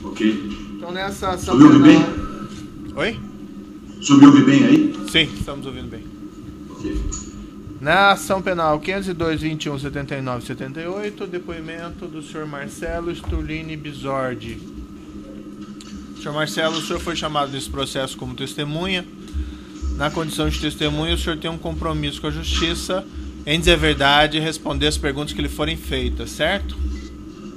Ok. Então nessa ação O senhor me ouve penal... bem? Oi? O senhor me ouve bem aí? Sim, estamos ouvindo bem. Ok. Na ação penal 502.21.79.78, depoimento do senhor Marcelo Sturlini Bisordi. Senhor Marcelo, o senhor foi chamado nesse processo como testemunha. Na condição de testemunha, o senhor tem um compromisso com a justiça em dizer a verdade e responder as perguntas que lhe forem feitas, certo?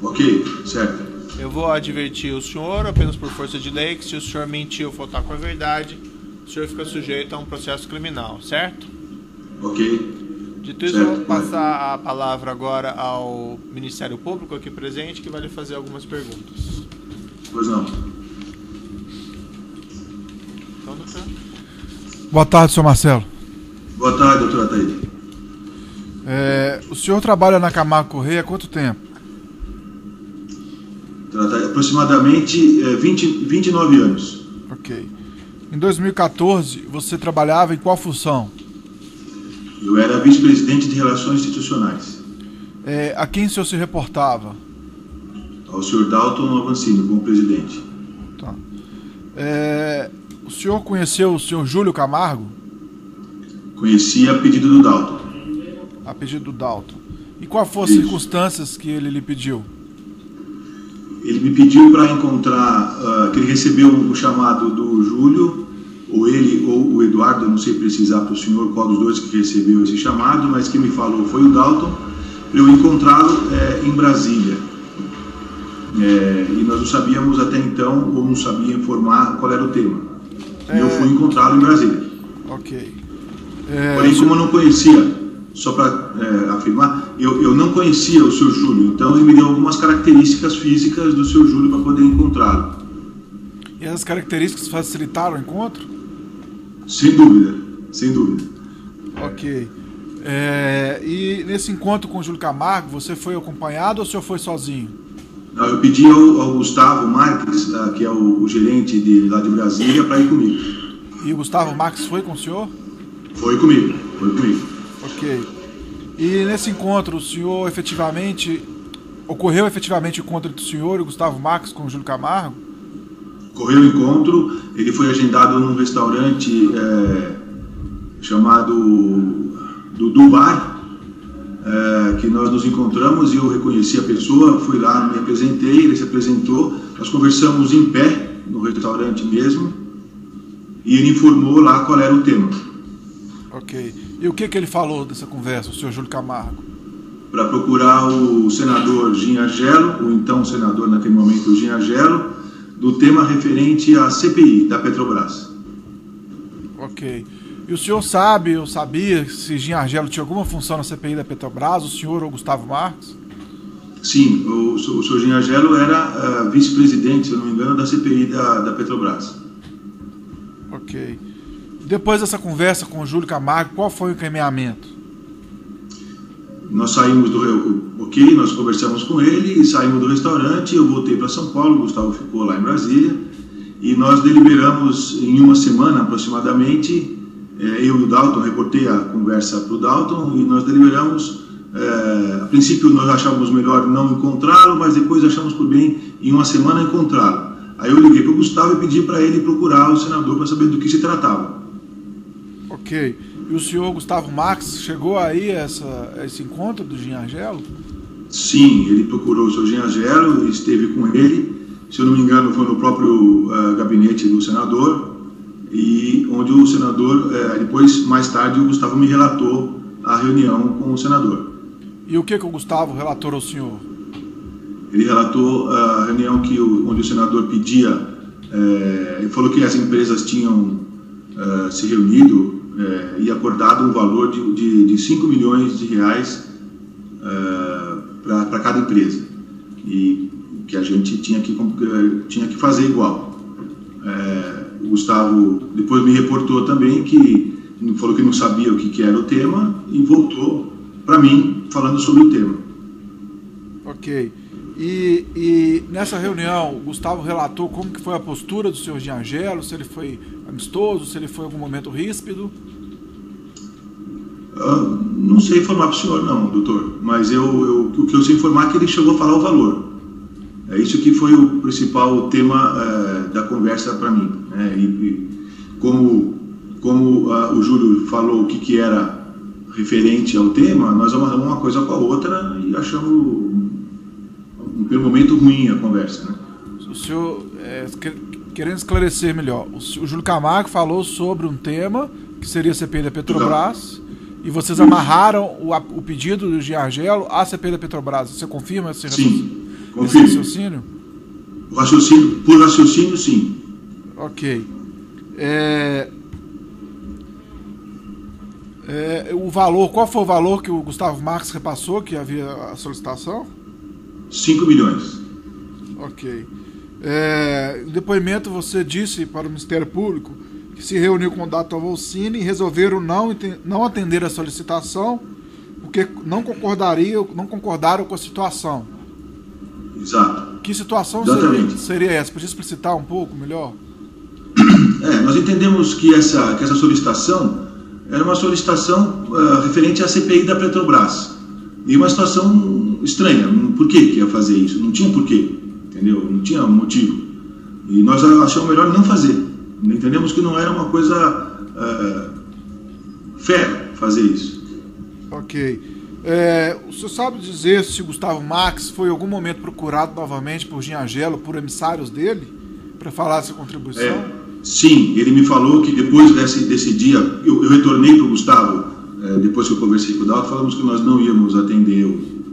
Ok, certo. Eu vou advertir o senhor, apenas por força de lei, que se o senhor mentir ou faltar com a verdade, o senhor fica sujeito a um processo criminal, certo? Ok. Dito isso, eu vou passar a palavra agora ao Ministério Público aqui presente, que vai lhe fazer algumas perguntas. Pois não. Então, doutor. Boa tarde, senhor Marcelo. Boa tarde, doutora Ataíde. O senhor trabalha na Camargo Correia há quanto tempo? Aproximadamente 29 anos. Ok. Em 2014, você trabalhava em qual função? Eu era vice-presidente de Relações Institucionais. A quem o senhor se reportava? Ao senhor Dalton Avancini, como presidente. Tá. O senhor conheceu o senhor Júlio Camargo? Conheci a pedido do Dalton. A pedido do Dalton. E quais foram as circunstâncias que ele lhe pediu? Ele me pediu para encontrar, que ele recebeu o chamado do Júlio, ou ele ou o Eduardo, eu não sei precisar para o senhor qual dos dois que recebeu esse chamado, mas quem me falou foi o Dalton, para eu encontrá-lo em Brasília. E nós não sabíamos até então, ou não sabia informar qual era o tema. E eu fui encontrá-lo em Brasília. Ok. Porém, como eu não conhecia, só para afirmar, eu não conhecia o Sr. Júlio, então ele me deu algumas características físicas do Sr. Júlio para poder encontrá-lo. E essas características facilitaram o encontro? Sem dúvida, sem dúvida. Ok. E nesse encontro com o Júlio Camargo, você foi acompanhado ou o senhor foi sozinho? Não, eu pedi ao Gustavo Marques, que é o gerente lá de Brasília, para ir comigo. E o Gustavo Marques foi com o senhor? Foi comigo, foi comigo. Ok. E nesse encontro, o senhor ocorreu efetivamente o encontro do senhor e o Gustavo Marques com o Júlio Camargo? Ocorreu o encontro, ele foi agendado num restaurante chamado Dudu Bar, que nós nos encontramos e eu reconheci a pessoa, fui lá, me apresentei, ele se apresentou, nós conversamos em pé, no restaurante mesmo, e ele informou lá qual era o tema. Ok. E o que ele falou dessa conversa, o senhor Júlio Camargo? Para procurar o senador Gin Argelo, o então senador naquele momento Gin Argelo, do tema referente à CPI da Petrobras. Ok. E o senhor sabe, ou sabia, se Gin Argelo tinha alguma função na CPI da Petrobras, o senhor ou Gustavo Marques? Sim, o senhor Gin Argelo era vice-presidente, se eu não me engano, da CPI da Petrobras. Ok. Depois dessa conversa com o Júlio Camargo, qual foi o encaminhamento? Nós saímos nós conversamos com ele e saímos do restaurante, eu voltei para São Paulo, o Gustavo ficou lá em Brasília, e nós deliberamos em uma semana aproximadamente, eu e o Dalton, reportei a conversa para o Dalton, e nós deliberamos, a princípio nós achávamos melhor não encontrá-lo, mas depois achamos por bem em uma semana encontrá-lo. Aí eu liguei para o Gustavo e pedi para ele procurar o senador para saber do que se tratava. Ok. E o senhor Gustavo Marques chegou aí a esse encontro do Gin Argelo? Sim, ele procurou o senhor Gin Argelo, esteve com ele, se eu não me engano foi no próprio gabinete do senador, e onde o senador, depois, mais tarde, o Gustavo me relatou a reunião com o senador. E o que o Gustavo relatou ao senhor? Ele relatou a reunião onde o senador pedia, ele falou que as empresas tinham se reunido e acordado um valor de 5 milhões de reais para cada empresa, e que a gente tinha que fazer igual. O Gustavo depois me reportou também que falou que não sabia o que era o tema e voltou para mim falando sobre o tema. Ok. E nessa reunião, o Gustavo relatou como que foi a postura do senhor Gin Argelo, se ele foi amistoso, se ele foi em algum momento ríspido? Não sei informar para o senhor não, doutor, mas o que eu sei informar é que ele chegou a falar o valor. É isso que foi o principal tema da conversa para mim, né? E como o Júlio falou o que era referente ao tema, nós amarramos uma coisa com a outra e achamos, pelo momento, ruim a conversa, né? O senhor, querendo esclarecer melhor, o Júlio Camargo falou sobre um tema que seria a CPI da Petrobras, e vocês amarraram o pedido do Jean Argelo à CPI da Petrobras. Você confirma esse raciocínio? Por raciocínio, sim. Ok. O valor, qual foi o valor que o Gustavo Marques repassou, que havia a solicitação? 5 milhões. Ok. No depoimento você disse para o Ministério Público que se reuniu com o Dr. Volsini e resolveram não atender a solicitação porque não concordaram com a situação. Exato. Que situação seria essa? Podia explicitar um pouco melhor? Nós entendemos que essa solicitação era uma solicitação referente à CPI da Petrobras. E uma situação estranha. Por que ia fazer isso? Não tinha porquê, entendeu? Não tinha motivo. E nós achamos melhor não fazer. Entendemos que não era uma coisa fair fazer isso. Ok. O senhor sabe dizer se o Gustavo Marques foi em algum momento procurado novamente por Jean Argelo, por emissários dele, para falar dessa contribuição? Sim, ele me falou que depois desse dia, eu retornei para o Gustavo, depois que eu conversei com o Dalton, falamos que nós não íamos atender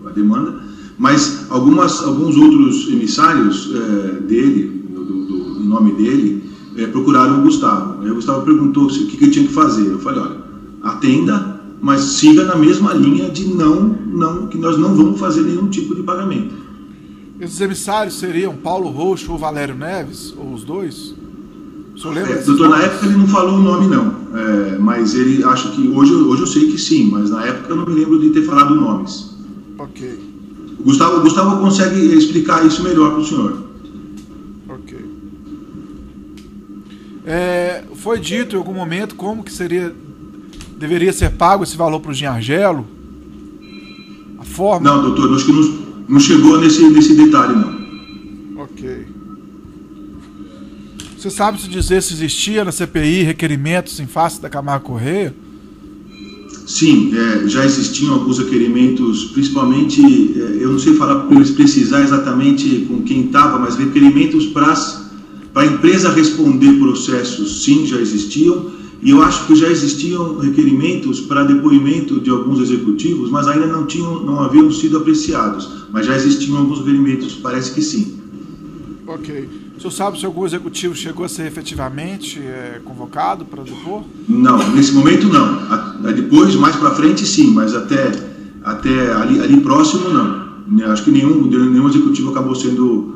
a demanda, mas alguns outros emissários dele, do nome dele, procuraram o Gustavo. Aí o Gustavo perguntou o que eu tinha que fazer. Eu falei, olha, atenda, mas siga na mesma linha de que nós não vamos fazer nenhum tipo de pagamento. Esses emissários seriam Paulo Roxo ou Valério Neves, ou os dois? O senhor lembra? Doutor, na época ele não falou o nome não, mas ele acha que hoje eu sei que sim, mas na época eu não me lembro de ter falado nomes. Ok. O Gustavo consegue explicar isso melhor para o senhor. Ok. Foi dito em algum momento como que deveria ser pago esse valor para o Jean Argelo? A forma? Não, doutor, acho que não chegou nesse detalhe, não. Ok. Você sabe se dizer se existia na CPI requerimentos em face da Camargo Correia? Sim, já existiam alguns requerimentos, principalmente, eu não sei precisar exatamente com quem estava, mas requerimentos para a empresa responder processos, sim, já existiam, e eu acho que já existiam requerimentos para depoimento de alguns executivos, mas ainda não haviam sido apreciados, mas já existiam alguns requerimentos, parece que sim. Ok. O senhor sabe se algum executivo chegou a ser efetivamente convocado para depor? Não, nesse momento não. Depois, mais para frente, sim, mas até ali próximo, não. Acho que nenhum executivo acabou sendo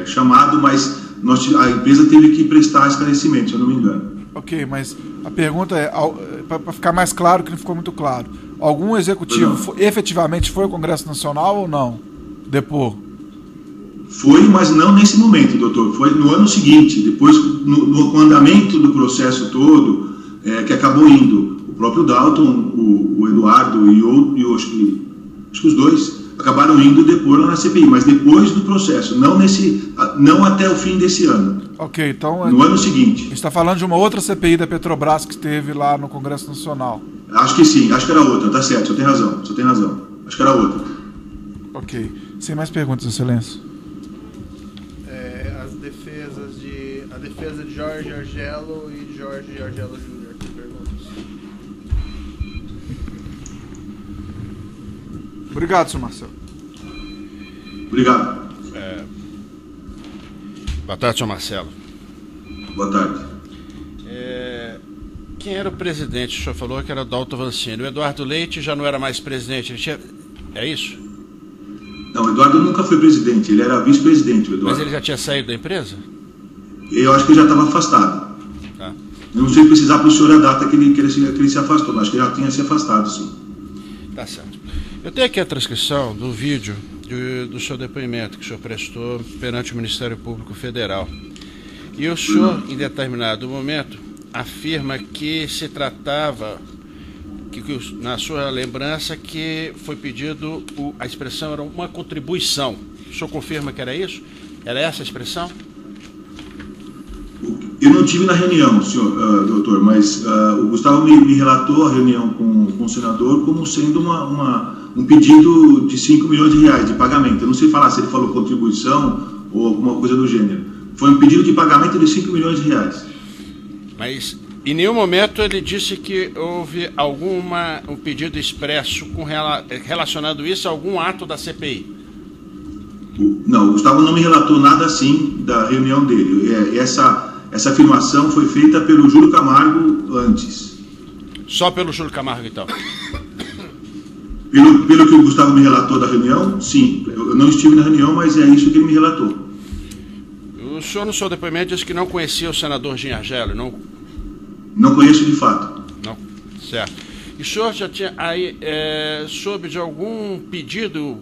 chamado, mas a empresa teve que prestar esclarecimento, se eu não me engano. Ok, mas a pergunta é, para ficar mais claro, que não ficou muito claro, algum executivo efetivamente foi ao Congresso Nacional ou não? Depor? Foi, mas não nesse momento, doutor. Foi no ano seguinte, depois, no andamento do processo todo, que acabou indo o próprio Dalton, o Eduardo e acho que os dois acabaram indo depor lá na CPI, mas depois do processo, não até o fim desse ano. Ok, então... No ano seguinte. A gente está falando de uma outra CPI da Petrobras que esteve lá no Congresso Nacional. Acho que sim, acho que era outra, tá certo, você tem razão. Acho que era outra. Ok. Sem mais perguntas, Excelência. A defesa de Jorge Argelo e Jorge Argelo Júnior. Que perguntas? Obrigado, senhor Marcelo. Obrigado. Boa tarde, senhor Marcelo. Boa tarde. Quem era o presidente? O senhor falou que era o Dalton Volsini. O Eduardo Leite já não era mais presidente. É isso? Não, o Eduardo nunca foi presidente, ele era vice-presidente, o Eduardo. Mas ele já tinha saído da empresa? Eu acho que ele já estava afastado. Tá. Eu não sei precisar para o senhor a data que ele se afastou, mas acho que ele já tinha se afastado, sim. Tá certo. Eu tenho aqui a transcrição do vídeo do seu depoimento que o senhor prestou perante o Ministério Público Federal. E o senhor, em determinado momento, afirma que se tratava, na sua lembrança, que foi pedido, a expressão era uma contribuição. O senhor confirma que era isso? Era essa a expressão? Eu não estive na reunião, senhor, doutor, mas o Gustavo me relatou a reunião com o senador como sendo um pedido de 5 milhões de reais de pagamento. Eu não sei falar se ele falou contribuição ou alguma coisa do gênero. Foi um pedido de pagamento de 5 milhões de reais. Mas em nenhum momento ele disse que houve um pedido expresso relacionado isso a algum ato da CPI. Não, o Gustavo não me relatou nada assim da reunião dele. Essa afirmação foi feita pelo Júlio Camargo antes. Só pelo Júlio Camargo, então? Pelo que o Gustavo me relatou da reunião, sim. Eu não estive na reunião, mas é isso que ele me relatou. O senhor, no seu depoimento, disse que não conhecia o senador Jim Argelo, não? Não conheço de fato. Não, certo. E o senhor já tinha soube de algum pedido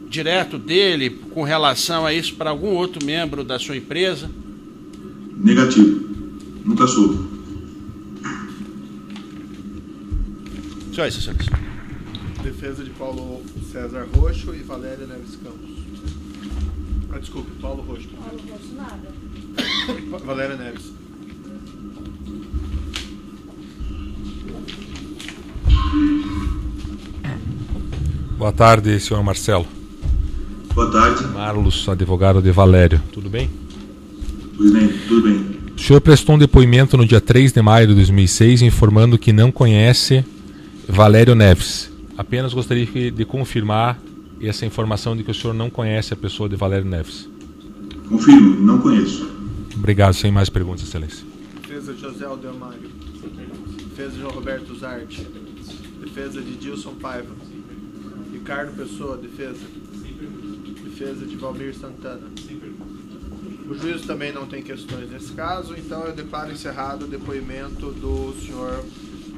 direto dele com relação a isso para algum outro membro da sua empresa? Negativo. Nunca soube. Só isso, senhores. Defesa de Paulo César Roxo e Valéria Neves Campos. Desculpe, Paulo Roxo. Paulo Roxo, nada. Valéria Neves. Boa tarde, senhor Marcelo. Boa tarde. Marlos, advogado de Valério. Tudo bem? Tudo bem. O senhor prestou um depoimento no dia 3 de maio de 2006 informando que não conhece Valério Neves. Apenas gostaria de confirmar essa informação de que o senhor não conhece a pessoa de Valério Neves. Confirmo, não conheço. Obrigado, sem mais perguntas, excelência. Defesa de José Aldemário. Defesa de João Roberto Zarte. Defesa de Dilson Paiva. Ricardo Pessoa, defesa. Defesa de Valmir Santana. O juiz também não tem questões nesse caso, então eu declaro encerrado o depoimento do senhor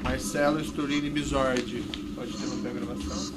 Marcelo Sturlini Bisordi. Pode interromper a gravação?